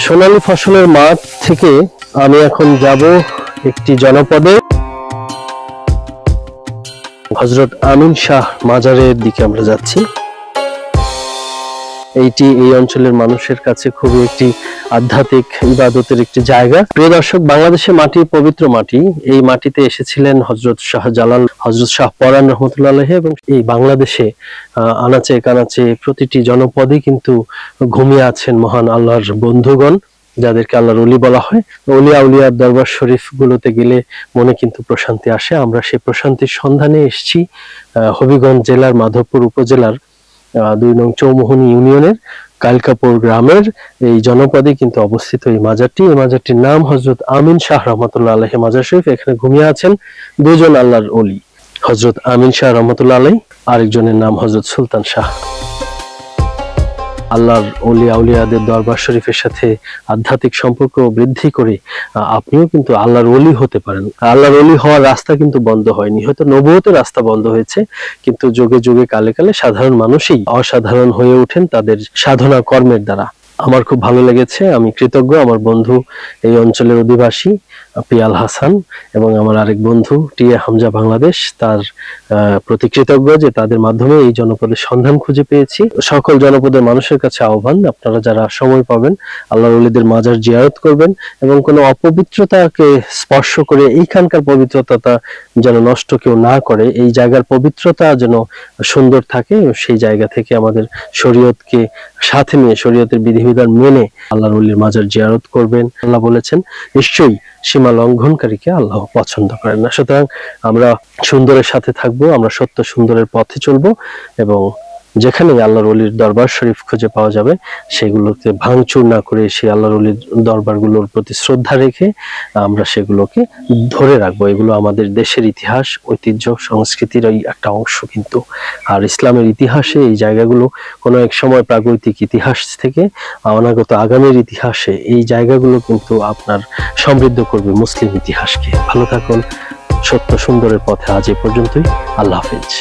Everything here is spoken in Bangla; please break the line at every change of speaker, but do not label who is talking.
সোনালী ফসলের মাঠ থেকে আমি এখন যাব একটি জনপদে। হযরত আমিন শাহ মাজারের দিকে আমরা যাচ্ছি। এইটি এই অঞ্চলের মানুষের কাছে খুবই একটি আধ্যাত্মিক ইবাদতের একটি জায়গা। প্রিয় দর্শক, বাংলাদেশের মাটি পবিত্র মাটি। এই মাটিতে এসেছিলেন হযরত শাহজালাল, হযরত শাহ পরান রহমতুল্লাহ আলাইহি, এবং এই বাংলাদেশে আনাচে কানাচে প্রতিটি জনপদে কিন্তু ঘুমিয়ে আছেন মহান আল্লাহর বন্ধুগণ, যাদেরকে আল্লাহর ওলি বলা হয়। ওলিয়া উলিয়ার দরবার শরীফ গুলোতে গেলে মনে কিন্তু প্রশান্তি আসে। আমরা সেই প্রশান্তির সন্ধানে এসেছি হবিগঞ্জ জেলার মাধবপুর উপজেলার ২ নং চৌমুহনী ইউনিয়নের কালকাপুর গ্রামের এই জনপদে কিন্তু অবস্থিত এই মাজারটি। এই মাজারটির নাম হযরত আমিন শাহ রহমতুল্লাহ আলাইহি মাজার শরীফ। এখানে ঘুমিয়ে আছেন দুজন আল্লাহর ওলি, হযরত আমিন শাহ রহমতুল্লাহ আলাইহি, আরেকজনের নাম হযরত সুলতান শাহ। আল্লাহর ওলিয়া উলিয়াদের দরবার শরীফের সাথে আধ্যাত্মিক সম্পর্ক বৃদ্ধি করে আপনিও কিন্তু আল্লাহর ওলি হতে পারেন। আল্লাহর ওলি হওয়ার রাস্তা কিন্তু বন্ধ হয়নি, হয়তো নবুয়তের রাস্তা বন্ধ হয়েছে, কিন্তু যুগে যুগে কালে কালে সাধারণ মানুষই অসাধারণ হয়ে ওঠেন তাদের সাধনা কর্মের দ্বারা। আমার খুব ভালো লেগেছে, আমি কৃতজ্ঞ। আমার বন্ধু এই অঞ্চলের অধিবাসী পিয়াল হাসান এবং আমার আরেক বন্ধু টিএ হামজা বাংলাদেশ, তার প্রতি কৃতজ্ঞ যে তাদের মাধ্যমে এই জনপদের সন্ধান খুঁজে পেয়েছি। সকল জনপদের মানুষের কাছে আহ্বান, আপনারা যারা সময় পাবেন আল্লাহর ওলিদের মাজার জিয়ারত করবেন এবং কোনো অপবিত্রতাকে স্পর্শ করে এইখানকার পবিত্রতা যেন নষ্ট কেউ না করে, এই জায়গার পবিত্রতা যেন সুন্দর থাকে, সেই জায়গা থেকে আমাদের শরীয়তকে সাথে নিয়ে শরীয়তের বিধিবিধান মেনে আল্লাহর ওলির মাজার জিয়ারত করবেন। আল্লাহ বলেছেন নিশ্চয়ই সীমা লঙ্ঘনকারীকে আল্লাহ পছন্দ করেন না। সুতরাং আমরা সুন্দরের সাথে থাকবো, আমরা সত্য সুন্দরের পথে চলবো এবং যেখানে আল্লাহর ওলির দরবার শরীফ খুঁজে পাওয়া যাবে সেগুলোতে ভাঙচুর না করে সেই আল্লাহর ওলির দরবারগুলোর প্রতি শ্রদ্ধা রেখে আমরা সেগুলোকে ধরে রাখবো। এগুলো আমাদের দেশের ইতিহাস, ঐতিহ্য, সংস্কৃতির একটা অংশ কিন্তু। আর ইসলামের ইতিহাসে এই জায়গাগুলো কোনো এক সময় প্রাগৈতিক ইতিহাস থেকে অনাগত আগামীর ইতিহাসে এই জায়গাগুলো কিন্তু আপনার সমৃদ্ধ করবে মুসলিম ইতিহাসকে। ভালো থাকুন, সত্য সুন্দরের পথে আজ এ পর্যন্তই। আল্লাহ হাফেজ।